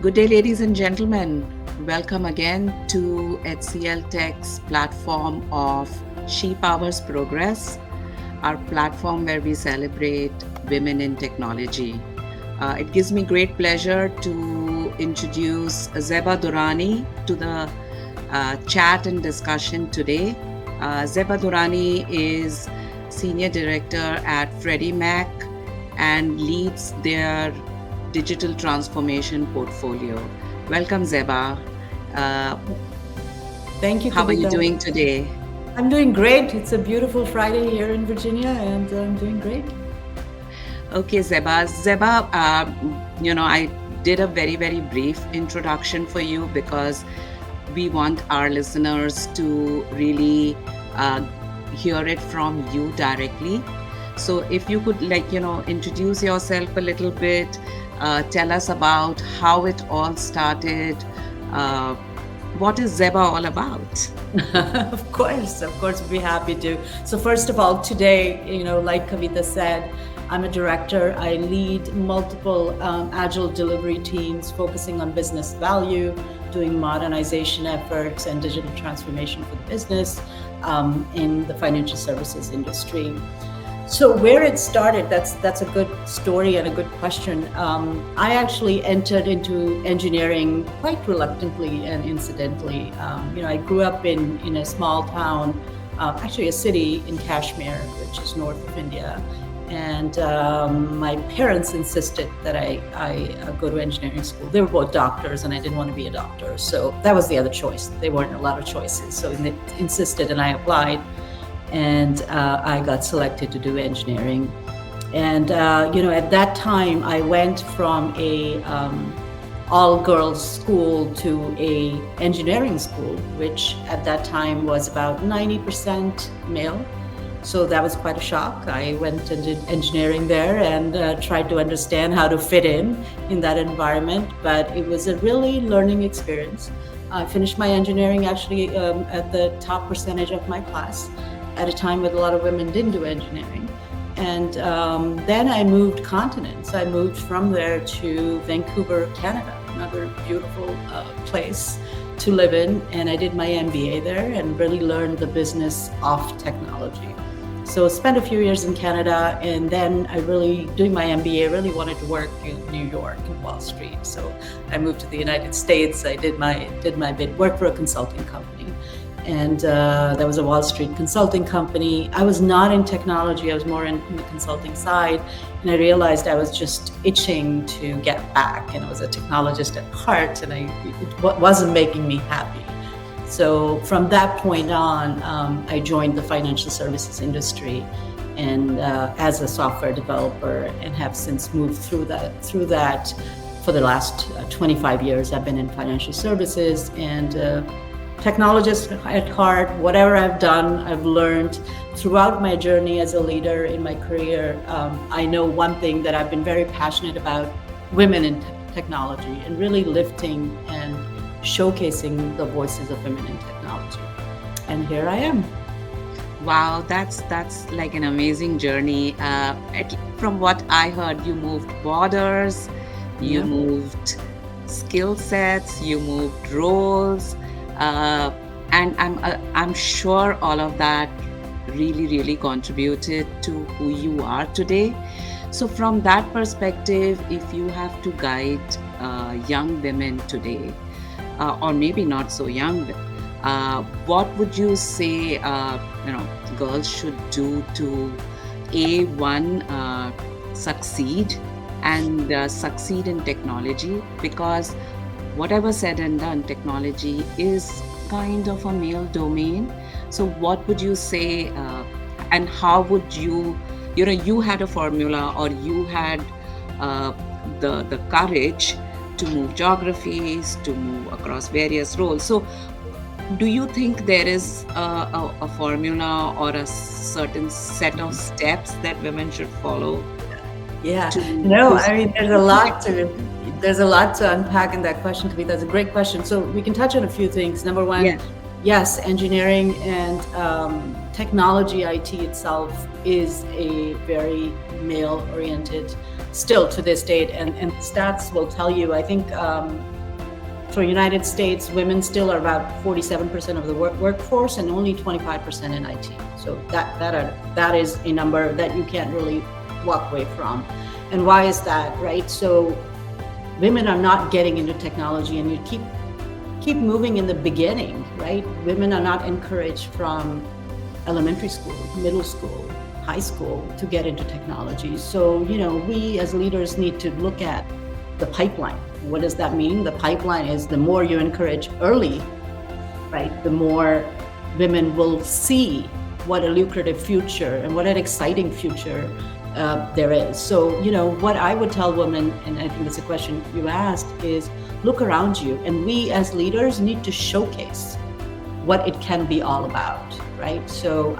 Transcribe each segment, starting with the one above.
Good day, ladies and gentlemen. Welcome again to HCLTech's platform of She Powers Progress, our platform where we celebrate women in technology. It gives me great pleasure to introduce Zeba Durrani to the chat and discussion today. Zeba Durrani is Senior Director at Freddie Mac and leads their digital transformation portfolio. Welcome, Zeba. Thank you, How are you Kavita. doing today? I'm doing great. It's a beautiful Friday here in Virginia, and I'm doing great. Okay, Zeba. Zeba, I did a very, very brief introduction for you because we want our listeners to really hear it from you directly. So if you could introduce yourself a little bit, tell us about how it all started. What is Zeba all about? Of course, we'd be happy to. So first of all, today, like Kavita said, I'm a director. I lead multiple agile delivery teams focusing on business value, doing modernization efforts and digital transformation for the business in the financial services industry. So where it started, that's a good story and a good question. I actually entered into engineering quite reluctantly and incidentally. I grew up in a small town, actually a city in Kashmir, which is north of India. And my parents insisted that I go to engineering school. They were both doctors and I didn't want to be a doctor. So that was the other choice. There weren't a lot of choices. So they insisted and I applied. And I got selected to do engineering. And, at that time, I went from a all-girls school to a engineering school, which at that time was about 90% male. So that was quite a shock. I went and did engineering there and tried to understand how to fit in that environment. But it was a really learning experience. I finished my engineering actually at the top percentage of my class, at a time when a lot of women didn't do engineering. And then I moved continents. I moved from there to Vancouver, Canada, another beautiful place to live in. And I did my MBA there and really learned the business of technology. So I spent a few years in Canada, and then doing my MBA, really wanted to work in New York and Wall Street. So I moved to the United States. I did my bit, worked for a consulting company. And that was a Wall Street consulting company. I was not in technology. I was more in the consulting side. And I realized I was just itching to get back. And I was a technologist at heart, and it wasn't making me happy. So from that point on, I joined the financial services industry and as a software developer, and have since moved through that for the last 25 years. I've been in financial services and technologist at heart. Whatever I've done, I've learned throughout my journey as a leader in my career. I know one thing that I've been very passionate about: women in technology, and really lifting and showcasing the voices of women in technology. And here I am. Wow, that's like an amazing journey. From what I heard, you moved borders, you moved skill sets, you moved roles. And I'm sure all of that really, really contributed to who you are today. So from that perspective, if you have to guide young women today, or maybe not so young, what would you say girls should do to succeed and succeed in technology? Because whatever said and done, technology is kind of a male domain. So what would you say, and how would you had a formula, or you had the courage to move geographies, to move across various roles. So do you think there is a formula or a certain set of steps that women should follow? Yeah, no, I mean, there's a lot to unpack in that question, Kavita. That's a great question. So we can touch on a few things. Number one, yes, engineering and technology, IT itself is a very male-oriented still to this date. And stats will tell you, I think for United States, women still are about 47% of the workforce and only 25% in IT. So that is a number that you can't really walk away from. And why is that, right? So women are not getting into technology, and you keep moving in the beginning, right? Women are not encouraged from elementary school, middle school, high school to get into technology. So, we as leaders need to look at the pipeline. What does that mean? The pipeline is the more you encourage early, right, the more women will see what a lucrative future and what an exciting future there is. So, what I would tell women, and I think it's a question you asked, is look around you. And we as leaders need to showcase what it can be all about, right? So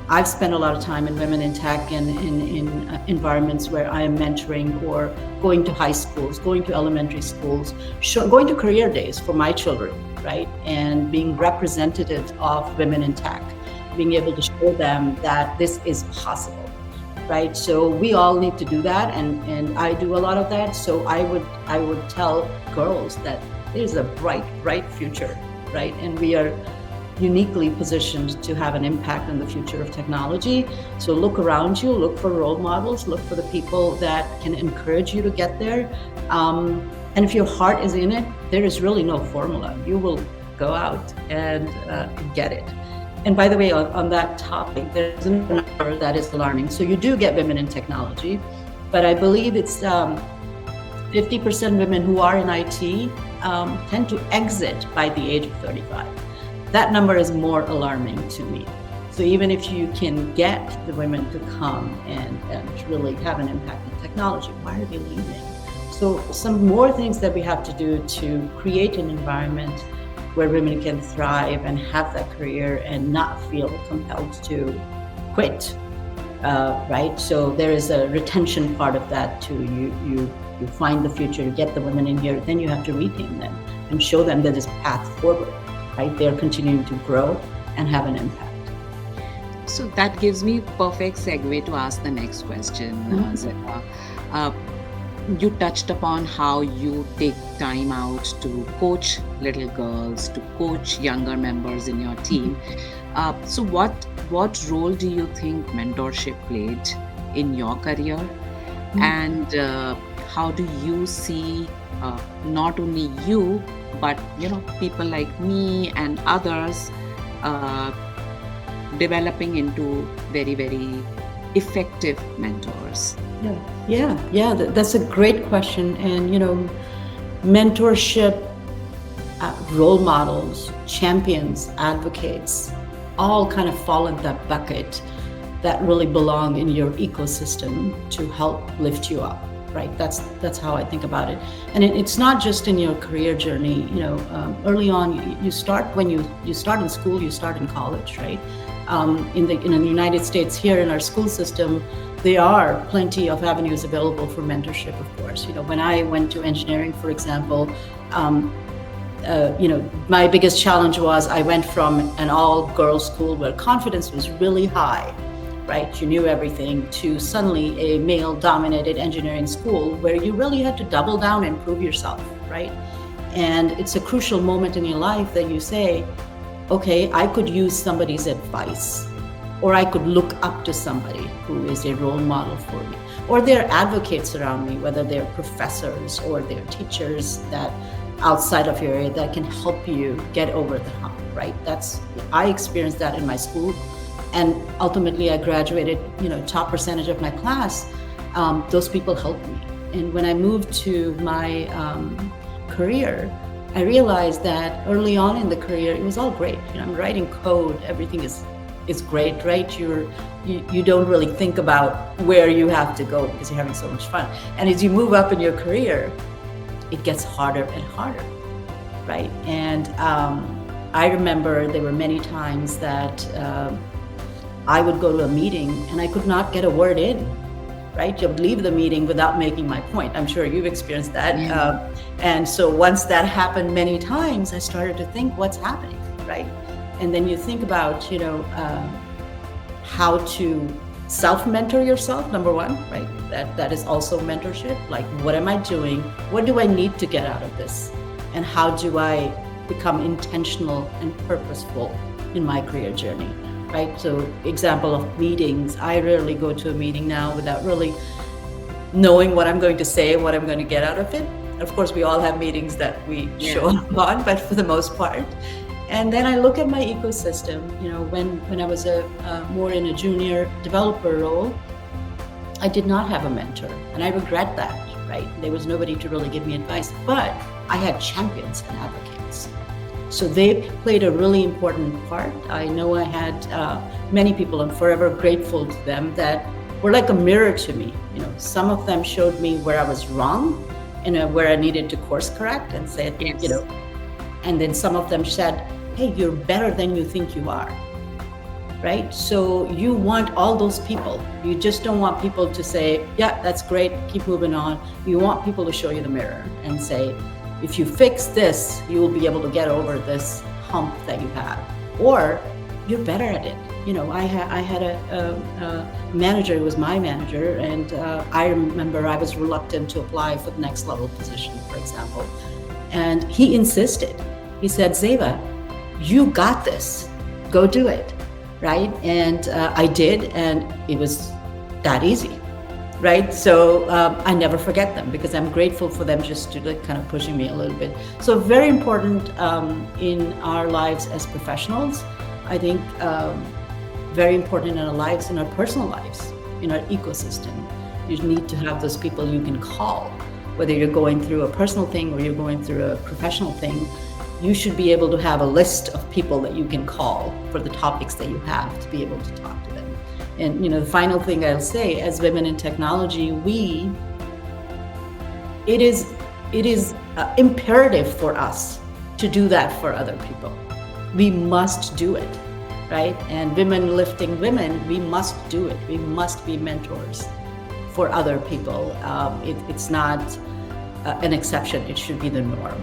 I've spent a lot of time in women in tech and in environments where I am mentoring or going to high schools, going to elementary schools, going to career days for my children, right? And being representative of women in tech, being able to show them that this is possible. Right, so we all need to do that, and I do a lot of that. So I would tell girls that there's a bright future, right? And we are uniquely positioned to have an impact on the future of technology. So look around you, look for role models, look for the people that can encourage you to get there. And if your heart is in it, there is really no formula. You will go out and get it. And by the way, on that topic, there's a number that is alarming. So you do get women in technology, but I believe it's 50% women who are in IT tend to exit by the age of 35. That number is more alarming to me. So even if you can get the women to come and really have an impact in technology, why are they leaving? So some more things that we have to do to create an environment where women can thrive and have that career and not feel compelled to quit, right? So there is a retention part of that too. You find the future, you get the women in here, then you have to retain them and show them that there's a path forward, right? They're continuing to grow and have an impact. So that gives me perfect segue to ask the next question, Zeba. You touched upon how you take time out to coach little girls, to coach younger members in your team. So what role do you think mentorship played in your career? And how do you see not only you, but people like me and others developing into very, very effective mentors? Yeah. That's a great question. And mentorship, role models, champions, advocates, all kind of fall in that bucket that really belong in your ecosystem to help lift you up, right? That's how I think about it. And it's not just in your career journey. Early on, you start when you start in school, you start in college, right? In the United States, here in our school system, there are plenty of avenues available for mentorship, of course. When I went to engineering, for example, my biggest challenge was I went from an all-girls school where confidence was really high, right? You knew everything, to suddenly a male-dominated engineering school where you really had to double down and prove yourself, right? And it's a crucial moment in your life that you say, okay, I could use somebody's advice, or I could look up to somebody who is a role model for me, or there are advocates around me, whether they're professors or they're teachers that outside of your area that can help you get over the hump, right? I experienced that in my school, and ultimately I graduated, top percentage of my class. Those people helped me. And when I moved to my career, I realized that early on in the career, it was all great. I'm writing code, everything is great, right? You don't really think about where you have to go because you're having so much fun. And as you move up in your career, it gets harder and harder, right? And I remember there were many times that I would go to a meeting and I could not get a word in, right? You would leave the meeting without making my point. I'm sure you've experienced that. Yeah. And so once that happened many times, I started to think, what's happening, right? And then you think about, how to self-mentor yourself, number one, right? That is also mentorship. Like, what am I doing? What do I need to get out of this? and how do I become intentional and purposeful in my career journey, right? So example of meetings, I rarely go to a meeting now without really knowing what I'm going to say, what I'm going to get out of it. Of course, we all have meetings that we show up on, but for the most part. And then I look at my ecosystem. When I was more in a junior developer role, I did not have a mentor, and I regret that, right? There was nobody to really give me advice, but I had champions and advocates. So they played a really important part. I know I had many people, I'm forever grateful to them, that were like a mirror to me. Some of them showed me where I was wrong and where I needed to course correct and said, and then some of them said, hey, you're better than you think you are. Right? So you want all those people. You just don't want people to say, yeah, that's great, keep moving on. You want people to show you the mirror and say, if you fix this, you will be able to get over this hump that you have, or you're better at it. I had a manager who was my manager, and I remember I was reluctant to apply for the next level position, for example. And he insisted. He said, Zeba, you got this, go do it. Right? And I did, and it was that easy, right? So I never forget them, because I'm grateful for them just to kind of pushing me a little bit. So very important in our lives as professionals. I think very important in our lives, in our personal lives, in our ecosystem. You need to have those people you can call, whether you're going through a personal thing or you're going through a professional thing. You should be able to have a list of people that you can call for the topics that you have to be able to talk to them. And the final thing I'll say, as women in technology, it is imperative for us to do that for other people. We must do it, right? And women lifting women, we must do it. We must be mentors for other people. It's not an exception. It should be the norm.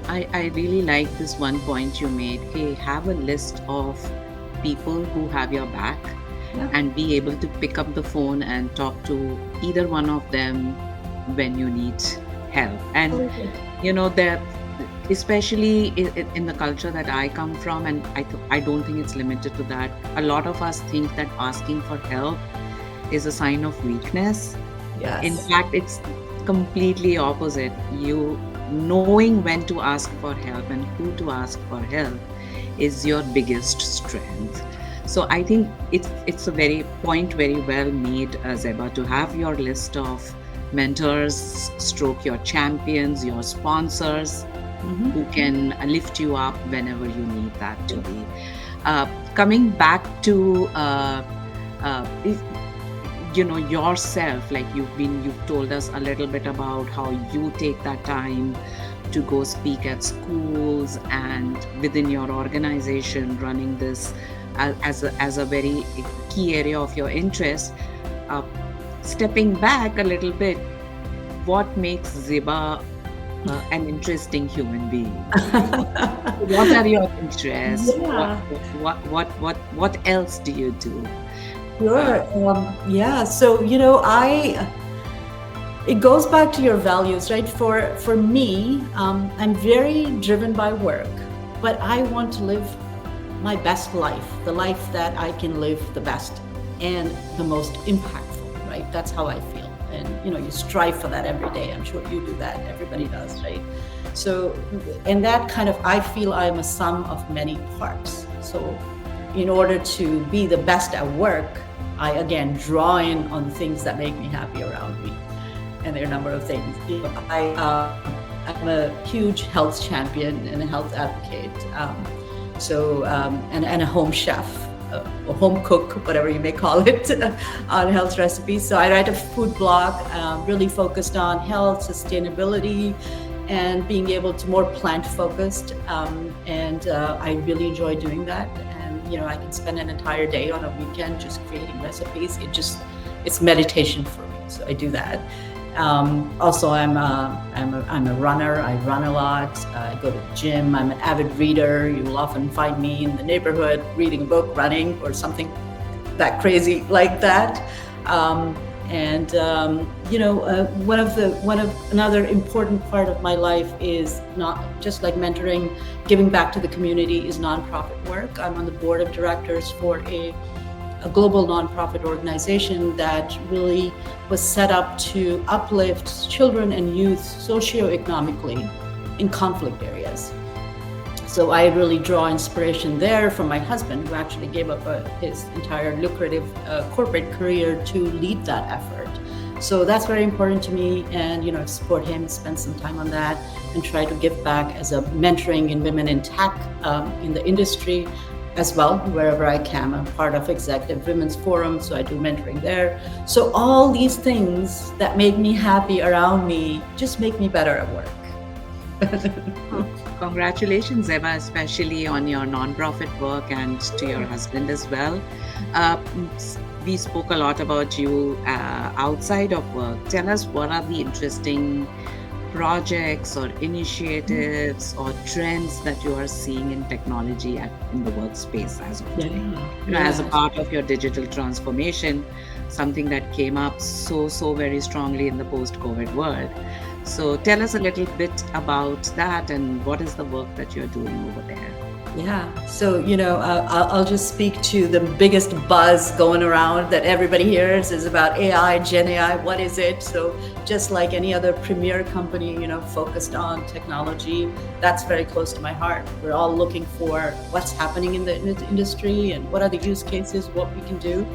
I really like this one point you made. Hey, have a list of people who have your back, and be able to pick up the phone and talk to either one of them when you need help. And that, especially in the culture that I come from, and I don't think it's limited to that, a lot of us think that asking for help is a sign of weakness. Yes. In fact, it's completely opposite. You knowing when to ask for help and who to ask for help is your biggest strength. So I think it's a very well made, Zeba, to have your list of mentors, your champions, your sponsors, who can lift you up whenever you need that to be. Coming back to yourself, like you've told us a little bit about how you take that time to go speak at schools and within your organization, running this as a very key area of your interest. Stepping back a little bit, what makes Zeba an interesting human being? What are your interests? What else do you do? Sure. So it goes back to your values, right? For me, I'm very driven by work, but I want to live my best life, the life that I can live the best and the most impactful, right? That's how I feel. And you strive for that every day. I'm sure you do that. Everybody does, right? So, and that kind of, I feel I'm a sum of many parts. So in order to be the best at work, I again draw in on things that make me happy around me. And there are a number of things. I'm a huge health champion and a health advocate. And a home chef, a home cook, whatever you may call it, on health recipes. So I write a food blog, really focused on health, sustainability, and being able to more plant focused. I really enjoy doing that. I can spend an entire day on a weekend just creating recipes. It's meditation for me. So I do that. Also, I'm a runner. I run a lot. I go to the gym. I'm an avid reader. You will often find me in the neighborhood reading a book, running, or something that crazy like that. And another important part of my life is not just like mentoring, giving back to the community, is nonprofit work. I'm on the board of directors for a global nonprofit organization that really was set up to uplift children and youth socioeconomically in conflict areas. So I really draw inspiration there from my husband, who actually gave up his entire lucrative corporate career to lead that effort. So that's very important to me, and support him, spend some time on that, and try to give back as a mentoring in women in tech in the industry as well, wherever I can. I'm part of Executive Women's Forum, so I do mentoring there. So all these things that make me happy around me just make me better at work. Congratulations, Zeba, especially on your nonprofit work, and to your husband as well. We spoke a lot about you outside of work. Tell us, what are the interesting projects or initiatives or trends that you are seeing in technology in the workspace as of today? As a part of your digital transformation, something that came up so very strongly in the post-COVID world. So tell us a little bit about that, and what is the work that you're doing over there? Yeah, so I'll just speak to the biggest buzz going around that everybody hears is about AI, Gen AI. What is it? So just like any other premier company, focused on technology, that's very close to my heart. We're all looking for what's happening in the industry and what are the use cases, what we can do.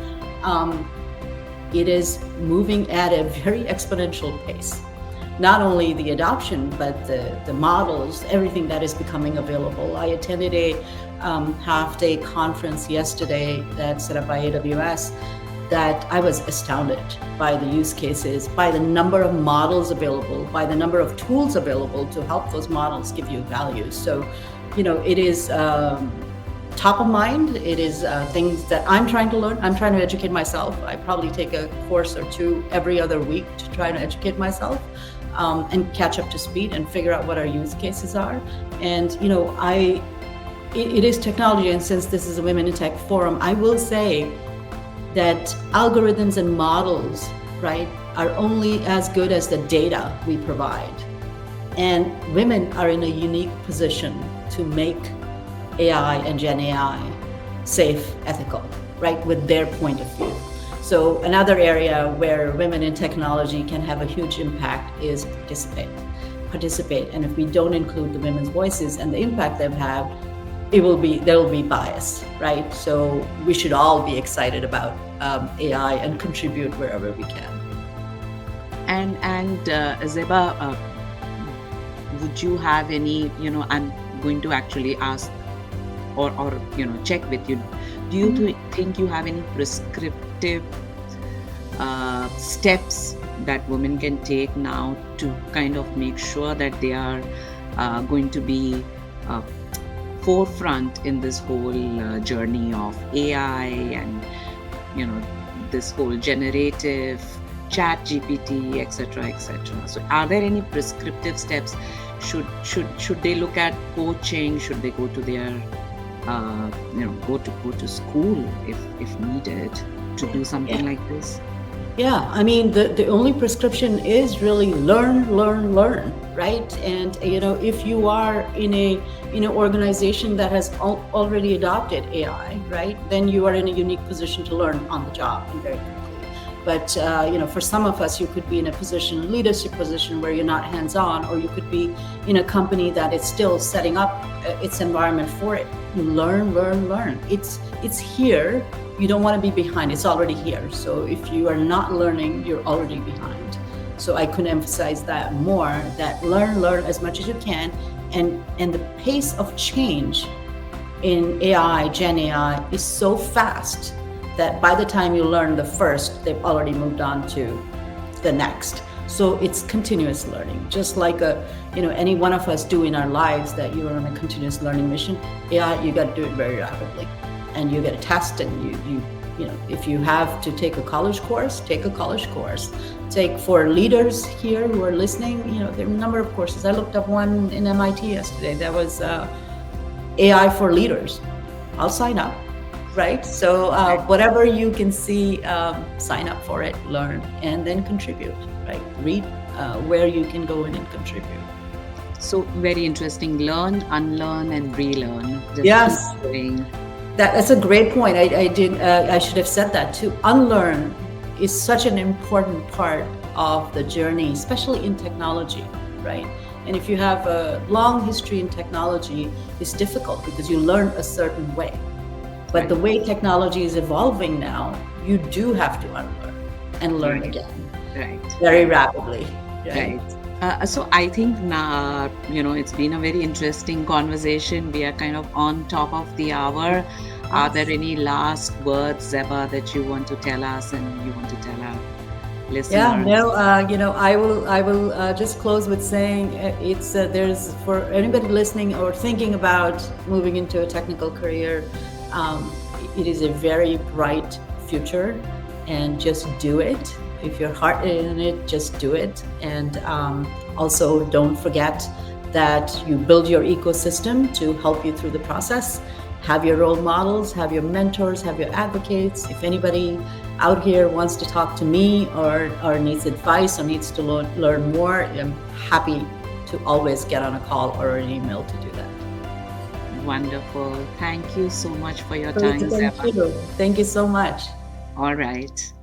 It is moving at a very exponential pace. Not only the adoption, but the models, everything that is becoming available. I attended a half-day conference yesterday that's set up by AWS that I was astounded by the use cases, by the number of models available, by the number of tools available to help those models give you value. So, it is top of mind. It is things that I'm trying to learn. I'm trying to educate myself. I probably take a course or two every other week to try to educate myself. And catch up to speed and figure out what our use cases are. And it is technology, and since this is a Women in Tech forum, I will say that algorithms and models, right, are only as good as the data we provide. And women are in a unique position to make AI and Gen AI safe, ethical, right, with their point of view. So another area where women in technology can have a huge impact is participate. And if we don't include the women's voices and the impact they've had, there will be bias, right? So we should all be excited about AI and contribute wherever we can. And Zeba, would you have any, I'm going to actually ask or check with you. Do you think you have any prescriptive steps that women can take now to kind of make sure that they are going to be forefront in this whole journey of AI and this whole generative chat GPT, etc. So are there any prescriptive steps? Should they look at coaching? Should they go to their go to school if needed to do something like this? Yeah, I mean, the only prescription is really learn, right? And if you are in an organization that has already adopted AI, right, then you are in a unique position to learn on the job and very quickly. But for some of us, you could be in a leadership position where you're not hands-on, or you could be in a company that is still setting up its environment for it. You learn. It's here. You don't want to be behind. It's already here. So if you are not learning, you're already behind. So I couldn't emphasize that more, that learn as much as you can. And the pace of change in AI, Gen AI, is so fast that by the time you learn the first, they've already moved on to the next. So it's continuous learning, just like any one of us do in our lives, that you are on a continuous learning mission. AI, you got to do it very rapidly. And you get a test, and you if you have to take a college course, take a college course. For leaders here who are listening, there are a number of courses. I looked up one in MIT yesterday that was AI for leaders. I'll sign up. right? So Right. whatever you can see, sign up for it, learn, and then contribute, right? Read where you can go in and contribute. So very interesting. Learn, unlearn, and relearn. Just keep Yes, going. that's a great point. I should have said that too. Unlearn is such an important part of the journey, especially in technology, right? And if you have a long history in technology, it's difficult because you learn a certain way. But the Right. way technology is evolving now, you do have to unlearn and learn Right. again Right. very Right. rapidly, right? Right. So I think now, it's been a very interesting conversation. We are kind of on top of the hour. Are there Yes. any last words, Zeba, that you want to tell us and you want to tell our Yeah, listeners? no, I will just close with saying it's there's for anybody listening or thinking about moving into a technical career, um, it is a very bright future, and just do it. If your heart is in it, just do it. And also, don't forget that you build your ecosystem to help you through the process. Have your role models, have your mentors, have your advocates. If anybody out here wants to talk to me or needs advice or needs to learn more, I'm happy to always get on a call or an email to do that. Wonderful. Thank you so much for your So time, thank Zeba. you. Thank you so much. All right.